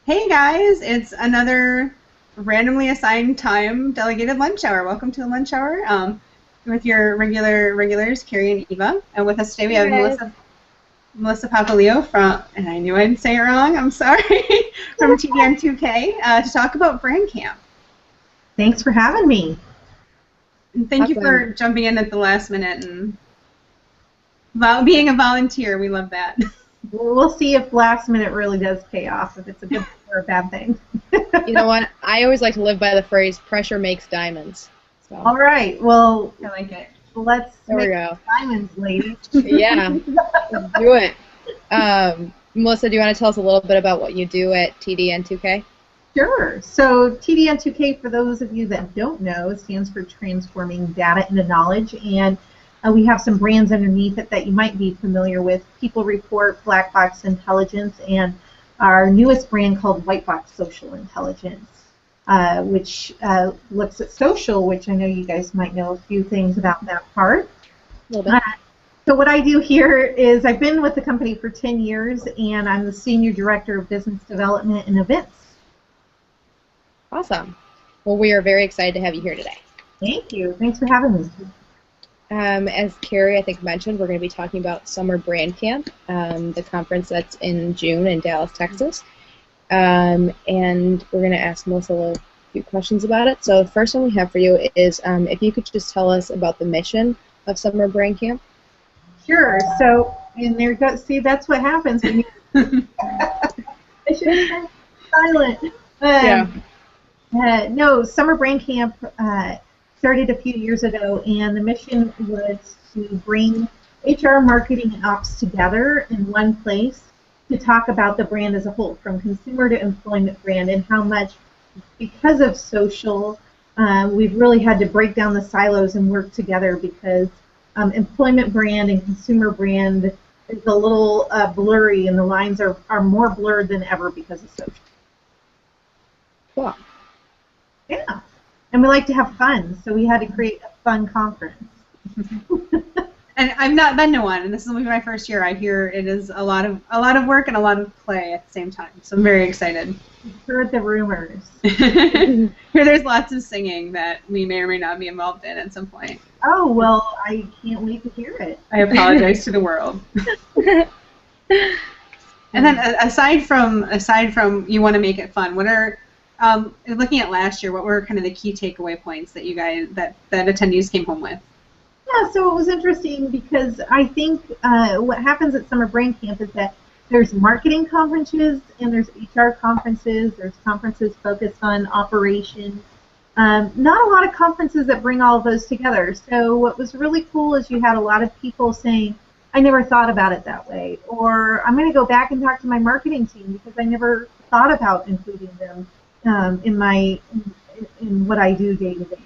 Hey guys, it's another randomly assigned time delegated lunch hour. Welcome to the lunch hour with your regulars, Carrie and Eva. And with us today we Hey have guys. Melissa Papaleo from, and I knew I'd say it wrong, I'm sorry, from TDN2K to talk about brand camp. Thanks for having me. And thank you Awesome. for jumping in at the last minute and being a volunteer. We love that. We'll see if last minute really does pay off, if it's a good thing or a bad thing. You know what? I always like to live by the phrase "pressure makes diamonds." So All right, well, I like it. let's there we make go. diamonds, ladies. Yeah, let's do it. Melissa, do you want to tell us a little bit about what you do at TDN2K? Sure. So TDN2K, for those of you that don't know, stands for Transforming Data into Knowledge, and we have some brands underneath it that you might be familiar with: People Report, Black Box Intelligence, and our newest brand called White Box Social Intelligence, which looks at social, which I know you guys might know a few things about that part. A little bit. So what I do here is I've been with the company for 10 years, and I'm the Senior Director of Business Development and Events. Awesome. Well, we are very excited to have you here today. Thank you. Thanks for having me. As Carrie, I think, mentioned, we're going to be talking about Summer Brand Camp, the conference that's in June in Dallas, Texas. And we're going to ask Melissa a few questions about it. So the first one we have for you is if you could just tell us about the mission of Summer Brand Camp. Sure. So, and there goes. See, that's what happens when you. I should have been silent. No, Summer Brain Camp started a few years ago, and the mission was to bring HR, marketing, and ops together in one place to talk about the brand as a whole, from consumer to employment brand, and how much, because of social, we've really had to break down the silos and work together, because employment brand and consumer brand is a little blurry, and the lines are more blurred than ever because of social. Cool. Yeah. And we like to have fun, so we had to create a fun conference. And I've not been to one, and this will be my first year. I hear it is a lot of work and a lot of play at the same time. So I'm very excited. Heard the rumors. Here, there's lots of singing that we may or may not be involved in at some point. Oh, well, I can't wait to hear it. I apologize to the world. And then aside from you want to make it fun, what are looking at last year, what were kind of the key takeaway points that you guys that attendees came home with? Yeah, so it was interesting because I think what happens at Summer Brain Camp is that there's marketing conferences and there's HR conferences. There's conferences focused on operations. Not a lot of conferences that bring all of those together. So what was really cool is you had a lot of people saying, I never thought about it that way, or I'm going to go back and talk to my marketing team because I never thought about including them in what I do day to day.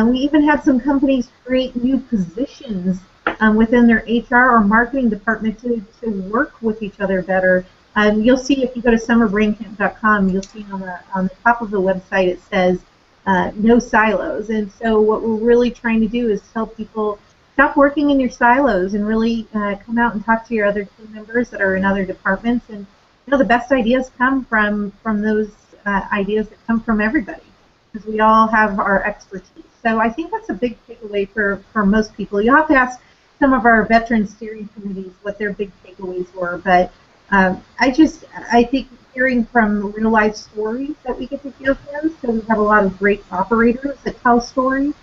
We even had some companies create new positions within their HR or marketing department to work with each other better. You'll see if you go to summerbraincamp.com, you'll see on the top of the website it says no silos. And so what we're really trying to do is tell people, stop working in your silos and really come out and talk to your other team members that are in other departments. And the best ideas come from those ideas that come from everybody, because we all have our expertise. So I think that's a big takeaway for most people. You'll have to ask some of our veteran steering committees what their big takeaways were, but I think hearing from real life stories that we get to hear from, so we have a lot of great operators that tell stories,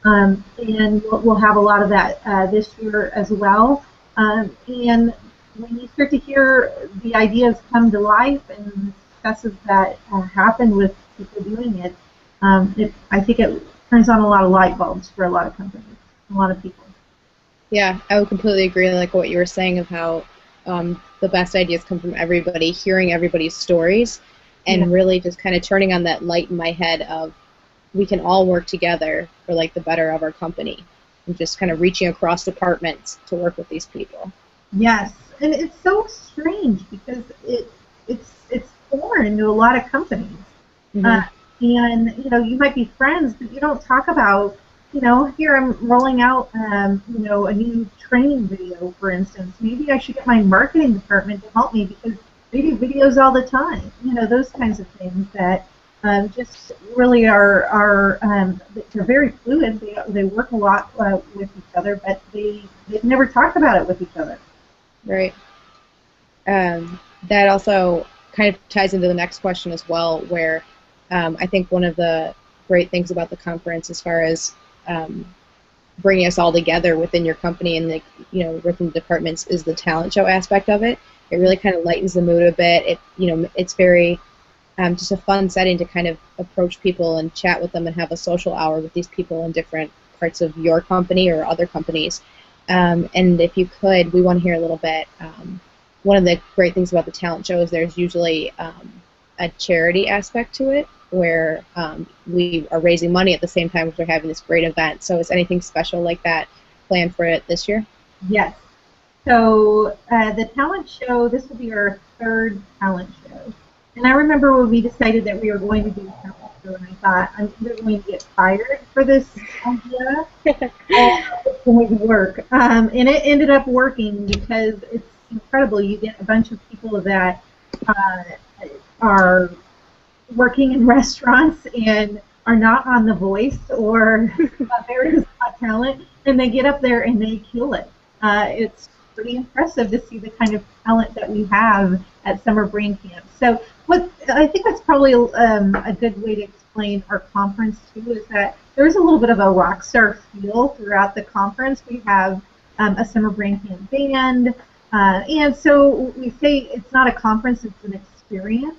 and we'll have a lot of that this year as well. And when you start to hear the ideas come to life and successes that happen with people doing it, I think it turns on a lot of light bulbs for a lot of companies, a lot of people. Yeah, I would completely agree. Like what you were saying of how the best ideas come from everybody, hearing everybody's stories, and really just kind of turning on that light in my head of we can all work together for like the better of our company, and just kind of reaching across departments to work with these people. Yes, and it's so strange because it's foreign to a lot of companies. And you might be friends, but you don't talk about, here I'm rolling out a new training video, for instance. Maybe I should get my marketing department to help me because They do videos all the time. You know, those kinds of things that just really are they're very fluid. They work a lot with each other, but they've never talked about it with each other. Right. That also kind of ties into the next question as well, where I think one of the great things about the conference, as far as bringing us all together within your company and the within the departments, is the talent show aspect of it. It really kind of lightens the mood a bit. It's very just a fun setting to kind of approach people and chat with them and have a social hour with these people in different parts of your company or other companies. And if you could, we want to hear a little bit. One of the great things about the talent show is there's usually a charity aspect to it, where we are raising money at the same time as we're having this great event. So is anything special like that planned for it this year? Yes. So the talent show, this will be our third talent show. And I remember when we decided that we were going to do a talent show, and I thought, I'm either going to get fired for this idea or it's going to work. And it ended up working because it's incredible. You get a bunch of people that are working in restaurants and are not on The Voice or America's Got Talent, and they get up there and they kill it. It's pretty impressive to see the kind of talent that we have at summer brain camp. So I think that's probably a good way to explain our conference too, is that there's a little bit of a rock star feel throughout the conference. We have a summer brain camp band, and so we say it's not a conference, it's an experience.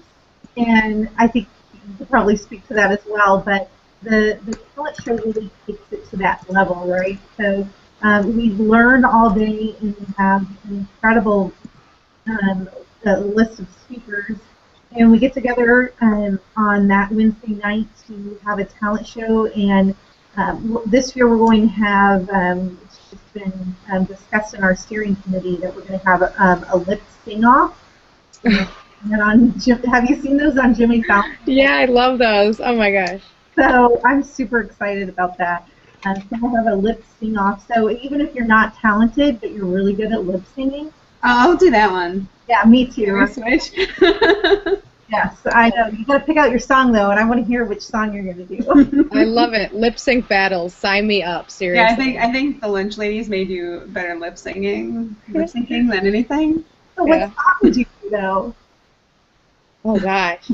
And I think you could probably speak to that as well, but the talent show really takes it to that level, right? So we learn all day, and we have an incredible list of speakers. And we get together on that Wednesday night to have a talent show. And this year we're going to have, it's just been discussed in our steering committee, that we're going to have a lip sing-off. Have you seen those on Jimmy Fallon? Yeah, I love those. Oh my gosh. So I'm super excited about that. So we'll have a lip sing-off. So even if you're not talented, but you're really good at lip singing. I'll do that one. Yeah, me too. Switch. Yes, I know. You got to pick out your song though, and I want to hear which song you're going to do. I love it. Lip sync battles. Sign me up. Seriously. Yeah, I think the Lynch ladies may do better lip syncing than anything. So what song would you do though? Oh gosh.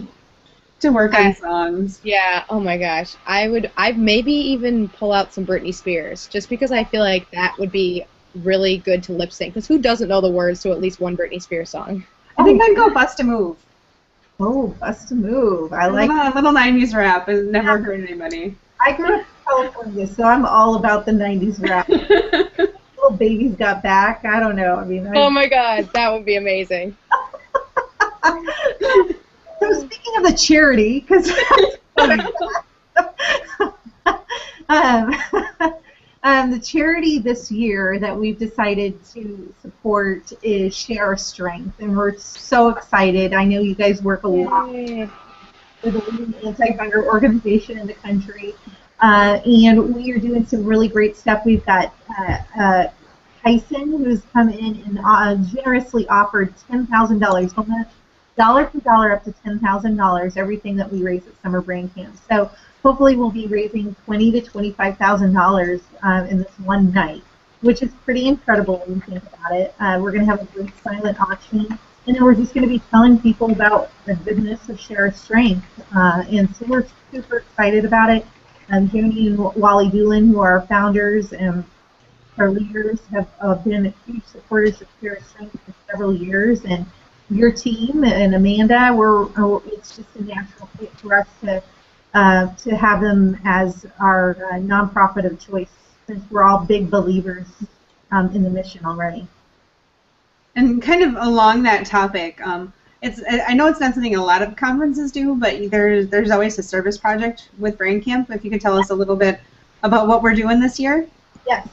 To work on songs. Yeah, oh my gosh. I'd maybe even pull out some Britney Spears, just because I feel like that would be really good to lip sync, because who doesn't know the words to at least one Britney Spears song? I think I'd go Bust a Move. Oh, Bust a Move. I like a little 90s rap. It never hurt anybody. I grew up in California, so I'm all about the 90s rap. Little Baby's Got Back. I don't know. I mean, oh my God, that would be amazing. So speaking of the charity, because the charity this year that we've decided to support is Share Strength, and we're so excited. I know you guys work a lot with a leading anti-hunger organization in the country, and we are doing some really great stuff. We've got Tyson, who's come in and generously offered $10,000. Dollar for dollar up to $10,000, everything that we raise at summer brain camp. So hopefully we'll be raising $20,000 to $25,000 in this one night, which is pretty incredible when you think about it. We're going to have a great silent auction, and then we're just going to be telling people about the goodness of Share Strength. And so we're super excited about it. Joni and Wally Doolin, who are our founders and our leaders, have been huge supporters of Share Strength for several years, and your team and Amanda, it's just a natural fit for us to have them as our nonprofit of choice, since we're all big believers in the mission already. And kind of along that topic, I know it's not something a lot of conferences do, but there's always a service project with Brain Camp. If you could tell us a little bit about what we're doing this year. Yes.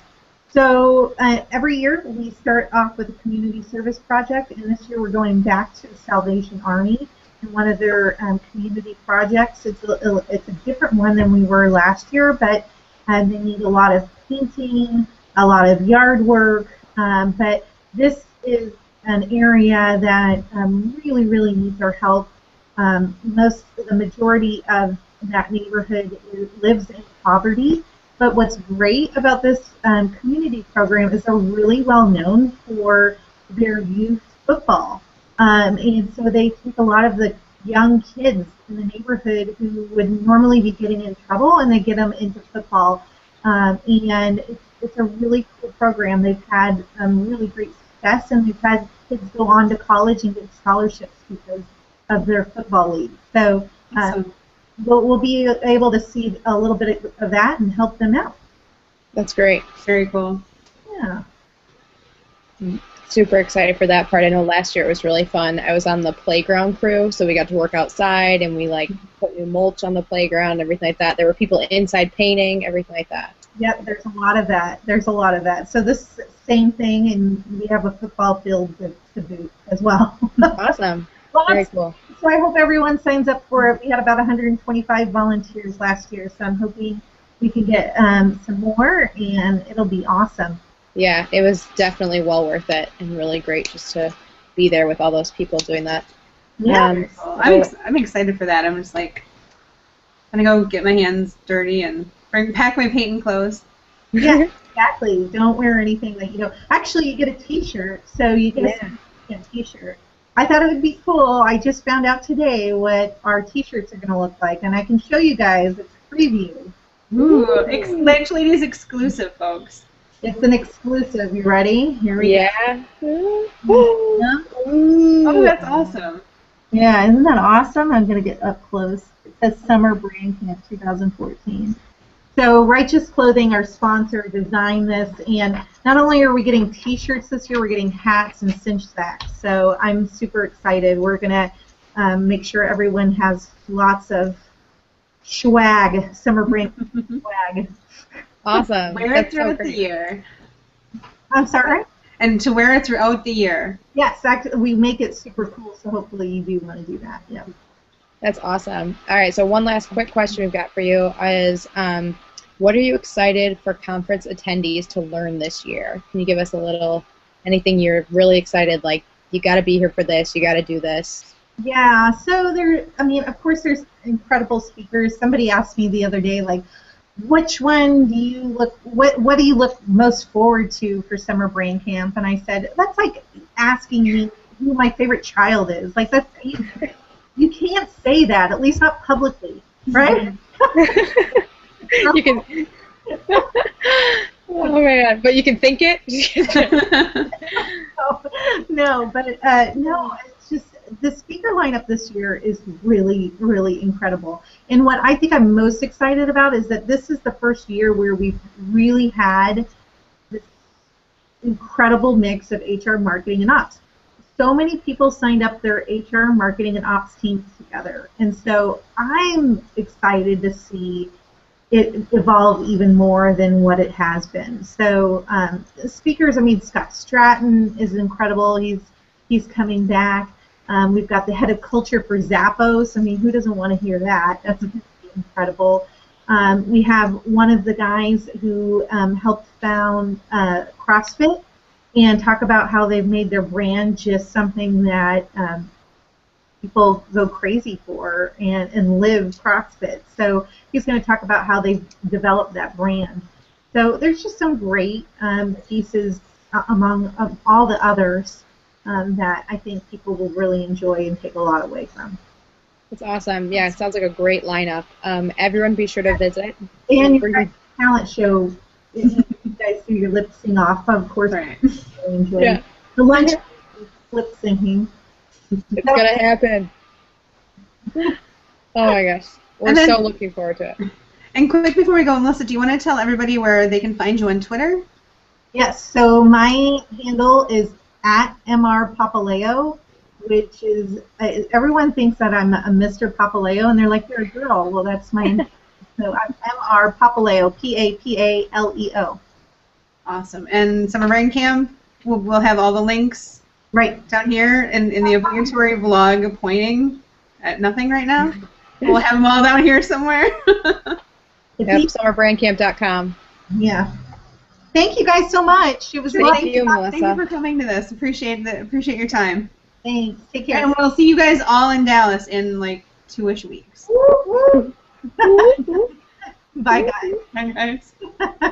So every year we start off with a community service project, and this year we're going back to the Salvation Army and one of their community projects. It's a different one than we were last year, but they need a lot of painting, a lot of yard work, but this is an area that really, really needs our help. The majority of that neighborhood lives in poverty. But what's great about this community program is they're really well known for their youth football. And so they take a lot of the young kids in the neighborhood who would normally be getting in trouble, and they get them into football. And it's a really cool program. They've had really great success, and they've had kids go on to college and get scholarships because of their football league. So we'll be able to see a little bit of that and help them out. That's great. Very cool. Yeah. Super excited for that part. I know last year it was really fun. I was on the playground crew, so we got to work outside, and we put new mulch on the playground, everything like that. There were people inside painting, everything like that. Yep, there's a lot of that. So this same thing, and we have a football field to boot as well. Awesome. Very cool. So I hope everyone signs up for it. We had about 125 volunteers last year, so I'm hoping we can get some more, and it'll be awesome. Yeah, it was definitely well worth it, and really great just to be there with all those people doing that. Yeah. I'm excited for that. I'm just gonna go get my hands dirty and pack my painting clothes. Yeah, exactly. Don't wear anything that you don't. Actually, you get a T-shirt, so you get a T-shirt. I thought it would be cool. I just found out today what our T-shirts are going to look like, and I can show you guys. It's a preview. Ooh, Ledge Ladies exclusive, folks. It's an exclusive. You ready? Here we go. Oh, that's awesome. Yeah, isn't that awesome? I'm going to get up close. It says Summer Brand Camp 2014. So Righteous Clothing, our sponsor, designed this, and not only are we getting T-shirts this year, we're getting hats and cinch sacks. So I'm super excited. We're going to make sure everyone has lots of swag, Summer Brand swag. Awesome. Wear it throughout the year. I'm sorry? And to wear it throughout the year. Yes, actually, we make it super cool, so hopefully you do want to do that. Yeah. That's awesome. All right, so one last quick question we've got for you is, what are you excited for conference attendees to learn this year? Can you give us anything you're really excited, like, you got to be here for this, you got to do this? Yeah, so of course there's incredible speakers. Somebody asked me the other day, like, which one do you what do you look most forward to for Summer Brain Camp? And I said, that's like asking me who my favorite child is. Like, that's, you can't say that, at least not publicly, right? You can. Oh man, but you can think it. No, it's just the speaker lineup this year is really, really incredible. And what I think I'm most excited about is that this is the first year where we've really had this incredible mix of HR, marketing, and ops. So many people signed up their HR, marketing, and ops teams together. And so I'm excited to see it evolve even more than what it has been. So speakers, Scott Stratton is incredible. He's coming back. We've got the head of culture for Zappos. Who doesn't want to hear that? That's incredible. We have one of the guys who helped found CrossFit and talk about how they've made their brand just something that people go crazy for and live CrossFit. So he's going to talk about how they've developed that brand. So there's just some great pieces among all the others that I think people will really enjoy and take a lot away from. That's awesome. Yeah, it sounds like a great lineup. Everyone be sure to visit. And your talent show, you guys do your lip sync off, of course. Right. Really enjoy. Yeah. The lunch lip syncing. It's going to happen. Oh my gosh. We're so looking forward to it. And quick before we go, Melissa, do you want to tell everybody where they can find you on Twitter? Yes, so my handle is @MrPapaleo, which is, everyone thinks that I'm a Mr. Papaleo, and they're like, you're a girl. Well, that's my name. So I'm MR Papaleo, Papaleo. Awesome. And Summer Brain Camp, we'll have all the links right down here in the obligatory vlog pointing at nothing right now. We'll have them all down here somewhere. Yep, summerbrandcamp.com. Yeah. Thank you guys so much. It was Thank lovely. you, Melissa. Thank you for coming to this. Appreciate your time. Thanks. Take care. And we'll see you guys all in Dallas in like 2-ish weeks. Woo, woo. Bye, guys. Bye, guys.